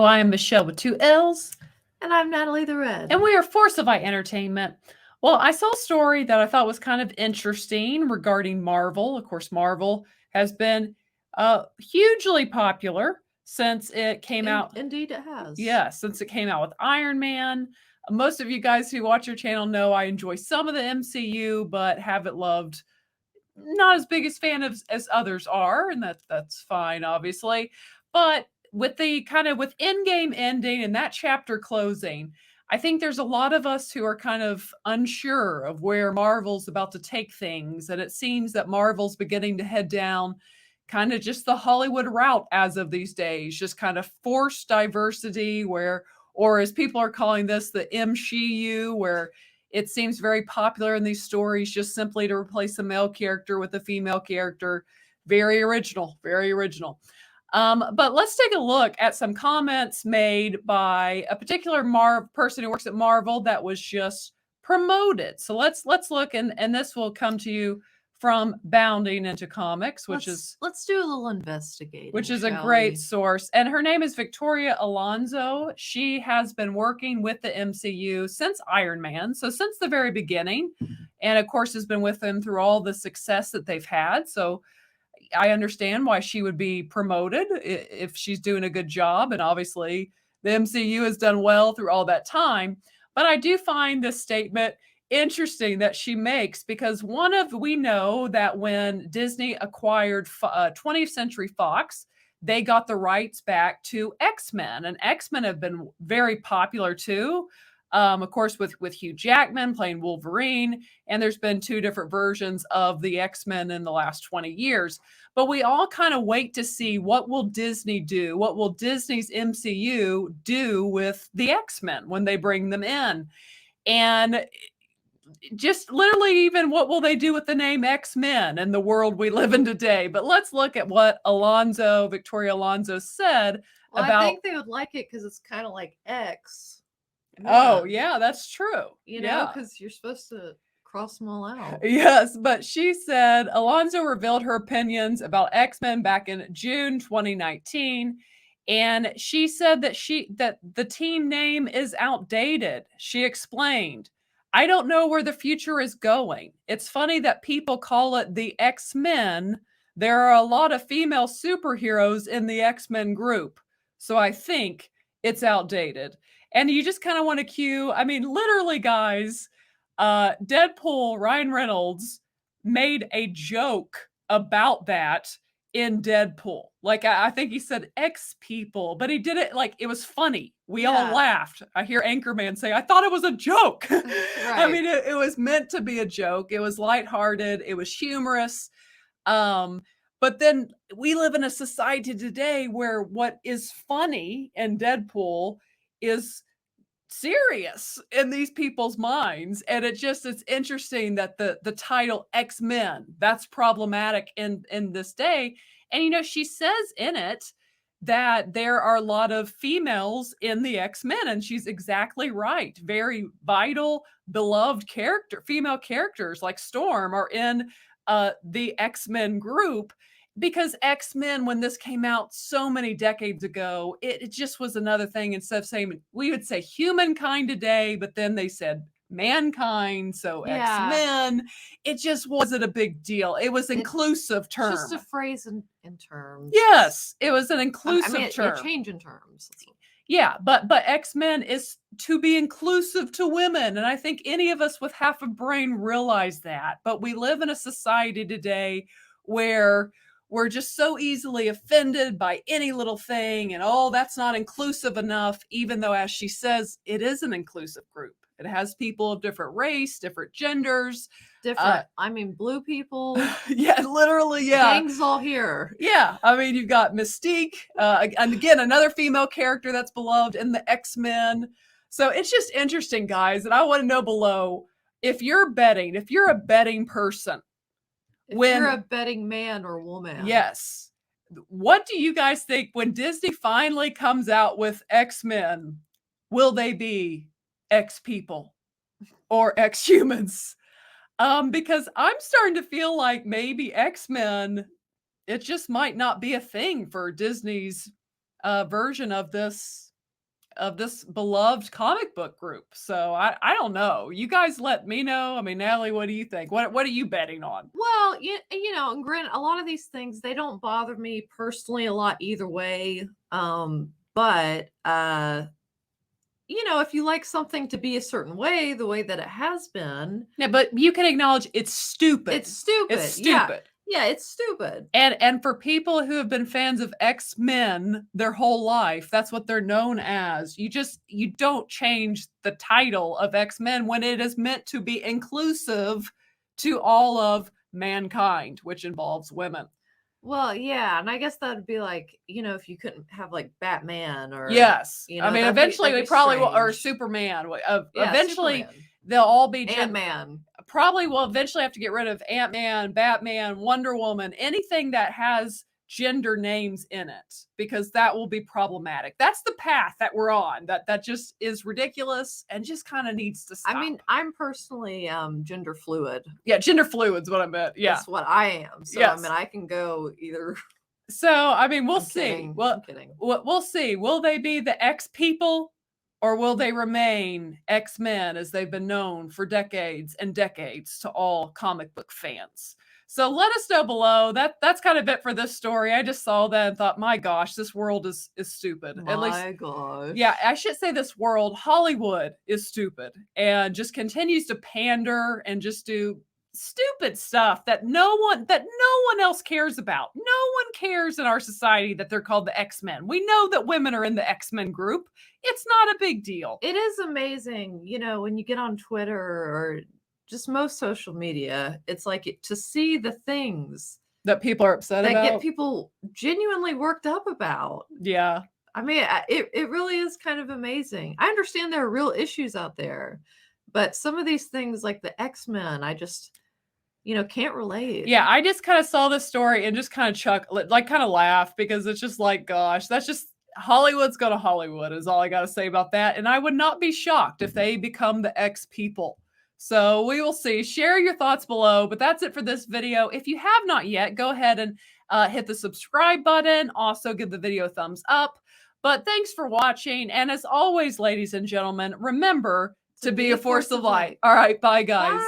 Show. I am Michelle with two L's. And I'm Natalie the Red. And we are Forcify Entertainment. Well, I saw a story that I thought was kind of interesting regarding Marvel. Of course, Marvel has been hugely popular since it came out. Indeed, it has. Yeah, since it came out with Iron Man. Most of you guys who watch your channel know I enjoy some of the MCU, but haven't loved, not as big as fan as others are, and that's fine, obviously. But with the kind of with Endgame ending and that chapter closing, I think there's a lot of us who are kind of unsure of where Marvel's about to take things, and it seems that Marvel's beginning to head down kind of just the Hollywood route as of these days, just kind of forced diversity where, or as people are calling this, the MCU, where it seems very popular in these stories just simply to replace a male character with a female character. Very original, very original. But let's take a look at some comments made by a particular person who works at Marvel that was just promoted. So let's look, and this will come to you from Bounding Into Comics, let's do a little investigating, which is a great source. And her name is Victoria Alonso. She has been working with the MCU since Iron Man, so since the very beginning, and of course has been with them through all the success that they've had. So I understand why she would be promoted if she's doing a good job, and obviously the MCU has done well through all that time. But I do find this statement interesting that she makes, because we know that when Disney acquired 20th Century Fox, they got the rights back to X-Men, and X-Men have been very popular too. Of course, with Hugh Jackman playing Wolverine, and there's been two different versions of the X-Men in the last 20 years. But we all kind of wait to see what will Disney do, what will Disney's MCU do with the X-Men when they bring them in. And just literally even what will they do with the name X-Men and the world we live in today. But let's look at what Victoria Alonso said about... I think they would like it because it's kind of like X. Oh, yeah, that's true. You know, because you're supposed to cross them all out. Yes, but she said Alonso revealed her opinions about X-Men back in June 2019. And she said that the team name is outdated. She explained, "I don't know where the future is going. It's funny that people call it the X-Men. There are a lot of female superheroes in the X-Men group. So I think it's outdated." And you just kind of want to cue, I mean, literally, guys, Deadpool, Ryan Reynolds made a joke about that in Deadpool. Like, I think he said X people, but he did it like it was funny. We all laughed. I hear Anchorman say, "I thought it was a joke." Right. I mean, it was meant to be a joke. It was lighthearted. It was humorous. But then we live in a society today where what is funny in Deadpool is serious in these people's minds. And it's interesting that the title X-Men, that's problematic in this day. And, you know, she says in it that there are a lot of females in the X-Men, and she's exactly right. Very vital, beloved female characters like Storm are in the X-Men group. Because X-Men, when this came out so many decades ago, it just was another thing. Instead of saying, we would say humankind today, but then they said mankind, so X-Men. It just wasn't a big deal. It was inclusive term. Just a phrase in terms. Yes, it was an inclusive term. You're changing terms. Yeah, but X-Men is to be inclusive to women. And I think any of us with half a brain realize that. But we live in a society today where we're just so easily offended by any little thing, and that's not inclusive enough, even though, as she says, it is an inclusive group. It has people of different race, different genders. Blue people. Yeah, literally, yeah. Gang's all here. Yeah, I mean, you've got Mystique, and again, another female character that's beloved in the X-Men. So it's just interesting, guys, and I want to know below, if you're a betting person, you're a betting man or woman. Yes. What do you guys think when Disney finally comes out with X-Men? Will they be X people or X humans? Because I'm starting to feel like maybe X-Men, it just might not be a thing for Disney's version of this of this beloved comic book group. So I don't know. You guys let me know. I mean, Natalie, what do you think? What are you betting on? Well, you know, and granted, a lot of these things, they don't bother me personally a lot either way. But you know, if you like something to be a certain way, the way that it has been. Yeah, but you can acknowledge it's stupid. It's stupid. It's stupid. Yeah, it's stupid. And for people who have been fans of X-Men their whole life, that's what they're known as. You don't change the title of X-Men when it is meant to be inclusive to all of mankind, which involves women. Well, yeah, and I guess that'd be like, you know, if you couldn't have like Batman or yes, you know, I mean, eventually they probably will, or Superman. Eventually, Superman. they'll all be Ant-Man. Probably will eventually have to get rid of Ant-Man, Batman, Wonder Woman, anything that has gender names in it, because that will be problematic. That's the path that we're on. That just is ridiculous and just kind of needs to stop. I mean, I'm personally gender fluid. Yeah, gender fluid's what I meant. Yeah, that's what I am. So yes. I mean, I can go either. So I mean, we'll see. Kidding. Well, I'm kidding. We'll see. Will they be the X people, or will they remain X-Men as they've been known for decades and decades to all comic book fans? So let us know below. That's kind of it for this story. I just saw that and thought, my gosh, this world is stupid. My gosh. Yeah, I should say this world, Hollywood is stupid and just continues to pander and just do stupid stuff that no one else cares about. No one cares in our society that they're called the X-Men. We know that women are in the X-Men group. It's not a big deal. It is amazing, you know, when you get on Twitter or just most social media, it's like to see the things that people are upset about, that get people genuinely worked up about. Yeah. I mean, it really is kind of amazing. I understand there are real issues out there, but some of these things like the X-Men, I just, you know, can't relate. Yeah, I just kind of saw this story and just kind of kind of laugh, because it's just like, gosh, that's just Hollywood's gonna Hollywood is all I got to say about that. And I would not be shocked if they become the X people. So we will see. Share your thoughts below, but that's it for this video. If you have not yet, go ahead and hit the subscribe button. Also give the video a thumbs up. But thanks for watching. And as always, ladies and gentlemen, remember to be a force of light. All right, bye guys. Bye.